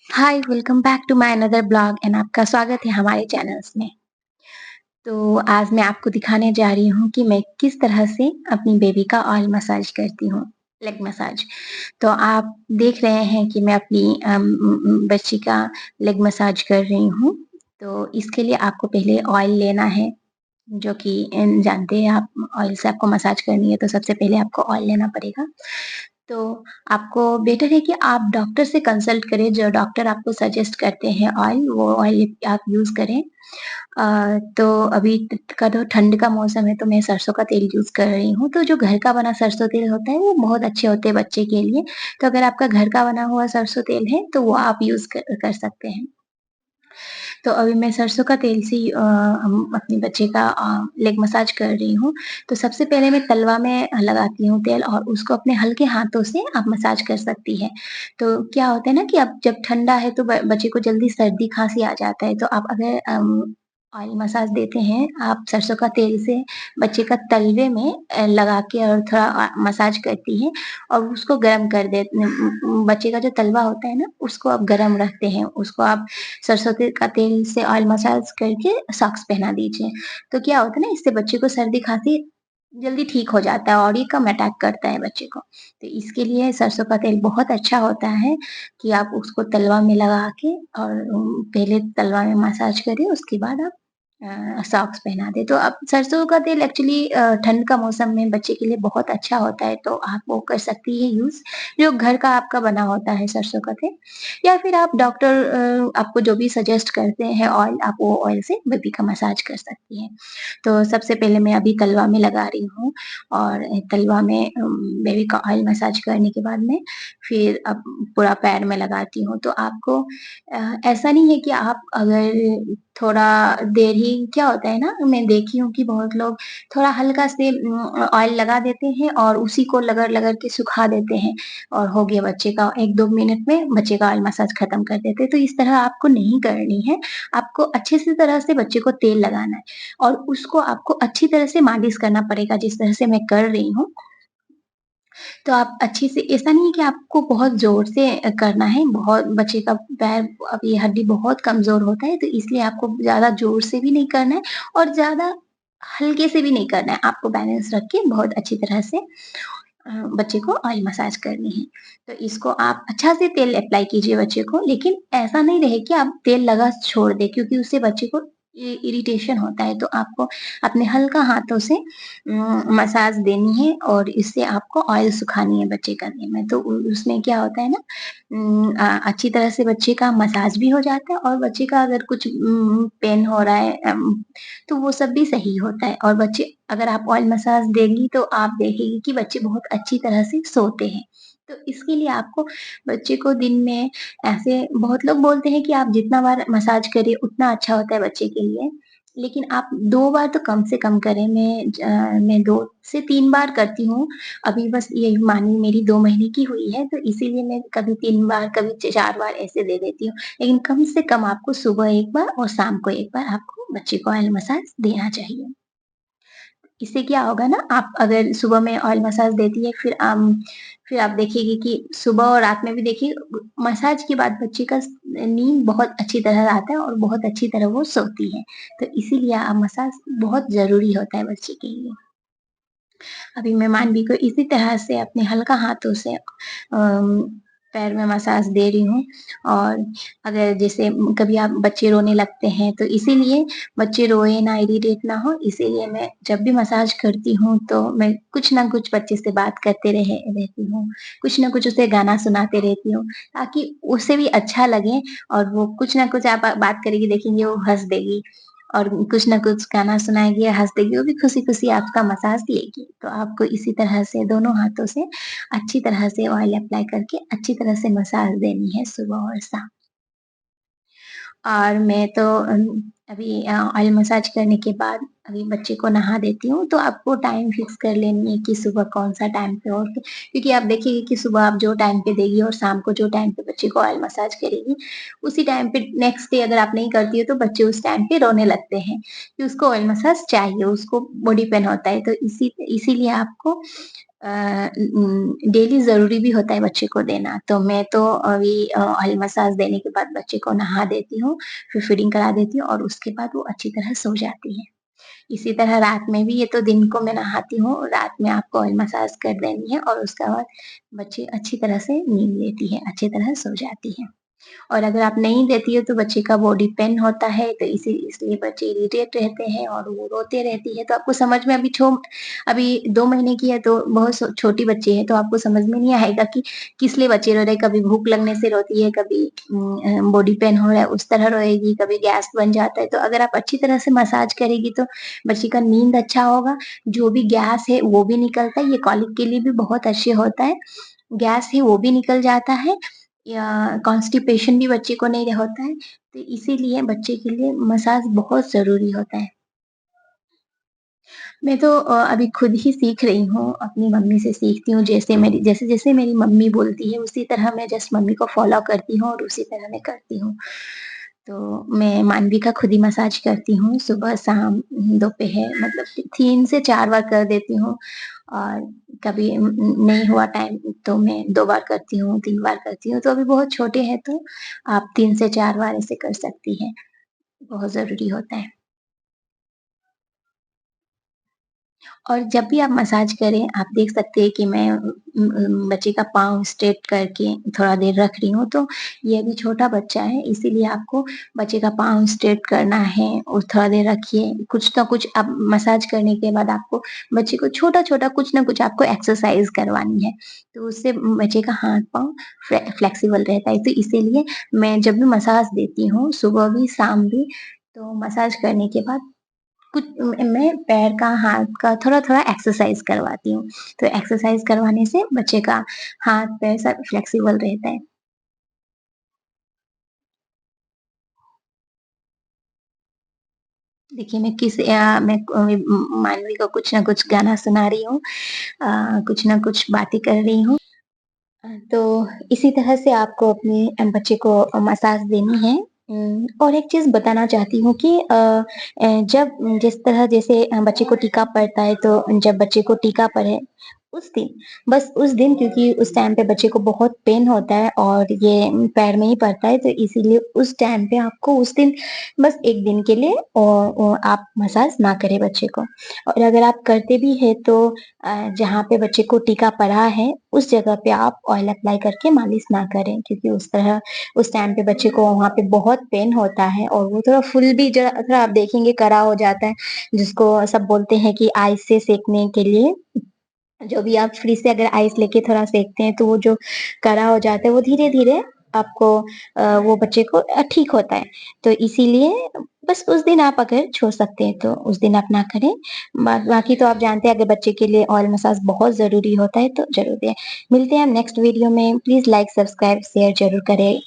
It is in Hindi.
Hi, welcome back to my another blog and आपका स्वागत है हमारे चैनल्स में। तो आज मैं आपको दिखाने जा रही हूँ कि मैं किस तरह से अपनी बेबी का ऑयल मसाज करती हूँ, लेग मसाज। तो आप देख रहे हैं कि मैं अपनी बच्ची का लेग मसाज कर रही हूँ। तो इसके लिए आपको पहले ऑयल लेना है, जो कि जानते हैं आप ऑयल से आपको मसाज करनी है तो सबसे पहले आपको ऑयल लेना पड़ेगा। तो आपको बेटर है कि आप डॉक्टर से कंसल्ट करें, जो डॉक्टर आपको सजेस्ट करते हैं ऑयल, वो ऑयल आप यूज़ करें। तो अभी का तो ठंड का मौसम है, तो मैं सरसों का तेल यूज़ कर रही हूँ, तो जो घर का बना सरसों तेल होता है, वो बहुत अच्छे होते हैं बच्चे के लिए। तो अगर आपका घर का बना हुआ सरसों तेल है, तो वो आप यूज़ कर सकते हैं। तो अभी मैं सरसों का तेल से ही हम अपने बच्चे का लेग मसाज कर रही हूँ। तो सबसे पहले मैं तलवा में लगाती हूँ तेल और उसको अपने हल्के हाथों से आप मसाज कर सकती हैं। तो क्या होता है ना कि अब जब ठंडा है तो ब बच्चे को जल्दी सर्दी-खाँसी आ जाता है, तो आप अगर ऑयल मसाज देते हैं, आप सरसों का तेल से बच्चे का तलवे में लगा के और थोड़ा मसाज करती हैं और उसको गरम कर दे बच्चे का जो तलवा होता है ना, उसको आप गरम रखते हैं, उसको आप सरसों का तेल से ऑयल मसाज करके सॉक्स पहना दीजिए। तो क्या होता है ना, इससे बच्चे को सर्दी-खाँसी जल्दी ठीक हो जाता है और ये कम अटैक करता है बच्चे को। तो इसके लिए सरसों का तेल बहुत अच्छा होता है कि आप उसको तलवा में लगा के और पहले तलवा में मसाज करें, उसके बाद आप सॉक्स पहना दें। तो अब सरसों का तेल एक्चुअली ठंड का मौसम में बच्चे के लिए बहुत अच्छा होता है, तो आप वो कर सकती हैं यूज़, जो घर का आपका बना होता है सरसों का तेल। या फिर आप डॉक्टर आपको जो भी सजेस्ट करते हैं ऑयल, आप वो ऑयल से बेबी का मसाज कर सकती हैं। तो सबसे पहले मैं अभी तलवा में लगा रही हूँ और तलवा में बेबी का ऑयल मसाज करने के बाद में फिर अब पूरा पैर में लगाती हूँ। तो आपको ऐसा नहीं है कि आप अगर थोड़ा देर ही क्या होता है ना, मैं देखी हूँ कि बहुत लोग थोड़ा हल्का से ऑयल लगा देते हैं और उसी को रगड़-रगड़ के सुखा देते हैं और हो गया बच्चे का 1-2 मिनट में बच्चे का ऑयल मसाज खत्म कर देते हैं। तो इस तरह आपको नहीं करनी है, आपको अच्छे से तरह से बच्चे को तेल लगाना है और उसको आपको अच्छी तरह से मालिश करना पड़ेगा, जिस तरह से मैं कर रही हूँ। तो आप अच्छे से, ऐसा नहीं है कि आपको बहुत ज़ोर से करना है, बहुत बच्चे का पैर, अब ये हड्डी बहुत कमज़ोर होता है, तो इसलिए आपको ज़्यादा ज़ोर से भी नहीं करना है और ज़्यादा हल्के से भी नहीं करना है। आपको बैलेंस रख के बहुत अच्छी तरह से बच्चे को ऑयल मसाज करनी है। तो इसको आप अच्छा से तेल अप्लाई कीजिए बच्चे को, लेकिन ऐसा नहीं रहे कि आप तेल लगा छोड़ दें, क्योंकि उससे बच्चे को इरिटेशन होता है। तो आपको अपने हल्का हाथों से मसाज देनी है और इससे आपको ऑयल सुखानी है बच्चे का गले में। तो उसमें क्या होता है ना, अच्छी तरह से बच्चे का मसाज भी हो जाता है और बच्चे का अगर कुछ पेन हो रहा है तो वो सब भी सही होता है और बच्चे, अगर आप ऑयल मसाज देंगी तो आप देखेंगी कि बच्चे बहुत अच्छी तरह से सोते हैं। तो इसके लिए आपको बच्चे को दिन में, ऐसे बहुत लोग बोलते हैं कि आप जितना बार मसाज करें उतना अच्छा होता है बच्चे के लिए। लेकिन आप 2 बार तो कम से कम करें। मैं 2 से 3 बार करती हूँ। अभी बस यही मानिए मेरी 2 महीने की हुई है, तो इसीलिए मैं कभी 3 बार, कभी 4 बार ऐसे दे देती हूँ। लेकिन कम से कम आपको सुबह 1 बार और शाम को 1 बार आपको बच्चे को ऑयल मसाज देना चाहिए। इससे क्या होगा ना, आप अगर सुबह में ऑयल मसाज देती है, फिर आप देखिएगी कि सुबह और रात में भी देखिए, मसाज के बाद बच्चे का नींद बहुत अच्छी तरह आता है और बहुत अच्छी तरह वो सोती है। तो इसीलिए मसाज बहुत ज़रूरी होता है बच्चे के लिए। अभी मैं मानवी को इसी तरह से अपने हल्का हाथों से पैर में मसाज दे रही हूँ और अगर जैसे कभी आप बच्चे रोने लगते हैं, तो इसीलिए बच्चे रोए ना, इरिटेट ना हो, इसीलिए मैं जब भी मसाज करती हूँ तो मैं कुछ ना कुछ बच्चे से बात करते रहती हूँ, कुछ ना कुछ उसे गाना सुनाते रहती हूँ, ताकि उसे भी अच्छा लगे और वो कुछ ना कुछ आप बात करेगी, देखेंगे वो हँस देगी और कुछ ना कुछ गाना सुनाएगी या हँस देगी, वो भी खुशी-खुशी आपका मसाज लेगी। तो आपको इसी तरह से दोनों हाथों से अच्छी तरह से ऑयल अप्लाई करके अच्छी तरह से मसाज देनी है सुबह और शाम। और मैं तो अभी ऑयल मसाज करने के बाद अभी बच्चे को नहा देती हूँ, तो आपको टाइम फिक्स कर लेनी है कि सुबह कौन-सा टाइम पे, और क्योंकि आप देखिए कि सुबह आप जो टाइम पे देगी और शाम को जो टाइम पे बच्चे को ऑयल मसाज करेगी, उसी टाइम पे नेक्स्ट डे अगर आप नहीं करती हो तो बच्चे उस टाइम पे रोने लगते हैं, कि उसको ऑयल मसाज चाहिए, उसको बॉडी पेन होता है। तो इसीलिए आपको डेली ज़रूरी भी होता है बच्चे को देना, तो मैं तो अभी ऑयल मसाज देने के बाद बच्चे को नहा देती हूँ, फिर फीडिंग करा देती हूँ और उसके बाद वो अच्छी तरह सो जाती है। इसी तरह रात में भी ये तो दिन को मैं नहाती हूँ, रात में आपको ऑयल मसाज कर देनी है और उसके बाद बच्ची अच्छी तरह से नींद लेती है, अच्छी तरह सो जाती है। और अगर आप नहीं देती हो तो बच्चे का बॉडी पेन होता है, तो इसलिए बच्चे इरिटेट रहते हैं और वो रोते रहती है। तो आपको समझ में अभी 2 महीने की है तो बहुत छोटी बच्ची है, तो आपको समझ में नहीं आएगा कि किस लिए बच्चे रो रहे हैं। कभी भूख लगने से रोती है, कभी बॉडी पेन हो रहा है उस तरह रोएगी, कभी गैस बन जाता है। तो अगर आप अच्छी तरह से मसाज करेगी तो बच्ची का नींद अच्छा होगा, जो भी गैस है वो भी निकलता है। ये कॉलिक के लिए भी बहुत अच्छे होता है। गैस है वो भी निकल जाता है या कॉन्स्टिपेशन भी बच्चे को नहीं होता है, तो इसीलिए बच्चे के लिए मसाज बहुत ज़रूरी होता है। मैं तो अभी खुद ही सीख रही हूँ, अपनी मम्मी से सीखती हूँ, जैसे-जैसे मेरी मम्मी बोलती है, उसी तरह मैं जस्ट मम्मी को फ़ॉलो करती हूँ और उसी तरह मैं करती हूँ। तो मैं मानवी का खुद ही मसाज करती हूँ, सुबह, शाम, दोपहर मतलब 3 से 4 बार कर देती हूँ और कभी नहीं हुआ टाइम तो मैं 2 बार करती हूँ, 3 बार करती हूँ। तो अभी बहुत छोटे हैं तो आप 3 से 4 बार ऐसे कर सकती हैं, बहुत ज़रूरी होता है। और जब भी आप मसाज करें, आप देख सकते हैं कि मैं बच्चे का पाँव स्ट्रेट करके थोड़ा देर रख रही हूँ, तो ये अभी छोटा बच्चा है, इसीलिए आपको बच्चे का पाँव स्ट्रेट करना है और थोड़ा देर रखिए। कुछ ना कुछ आप मसाज करने के बाद आपको बच्चे को छोटा-छोटा कुछ ना कुछ आपको एक्सरसाइज़ करवानी है, तो उससे बच्चे का हाथ-पाँव फ्लेक्सिबल रहता है। तो इसीलिए मैं जब भी मसाज देती हूँ, सुबह भी, शाम भी, तो मसाज करने के बाद कुछ मैं पैर का, हाथ का थोड़ा-थोड़ा एक्सरसाइज़ करवाती हूँ। तो एक्सरसाइज़ करवाने से बच्चे का हाथ-पैर सब फ्लेक्सिबल रहता है। देखिए मैं मानवी को कुछ न कुछ गाना सुना रही हूँ, कुछ न कुछ बातें कर रही हूँ। तो इसी तरह से आपको अपने बच्चे को मसाज देनी है। और एक चीज़ बताना चाहती हूँ कि जब जिस तरह जैसे बच्चे को टीका पड़ता है, तो जब बच्चे को टीका पड़े, उस दिन, बस उस दिन, क्योंकि उस टाइम पे बच्चे को बहुत पेन होता है और ये पैर में ही पड़ता है, तो इसीलिए उस टाइम पे आपको उस दिन बस 1 दिन के लिए आप मसाज ना करें बच्चे को। और अगर आप करते भी हैं तो जहाँ पे बच्चे को टीका पड़ा है, उस जगह पे आप ऑयल अप्लाई करके मालिश ना करें, क्योंकि उस टाइम पे बच्चे को वहाँ पे बहुत पेन होता है और वो थोड़ा फूल भी थोड़ा आप देखेंगे कड़ा हो जाता है, जिसको सब बोलते हैं कि आइस से सेकने के लिए, जो भी आप फ्रिज से अगर आइस लेके थोड़ा सेकते हैं, तो वो जो कड़ा हो जाता है, वो धीरे-धीरे आपको वो बच्चे को ठीक होता है। तो इसीलिए बस उस दिन आप अगर छोड़ सकते हैं, तो उस दिन आप ना करें। बाकी तो आप जानते हैं, अगर बच्चे के लिए ऑयल मसाज बहुत ज़रूरी होता है, तो ज़रूर दें। मिलते हैं हम नेक्स्ट वीडियो में। प्लीज़ लाइक, सब्सक्राइब, शेयर ज़रूर करें।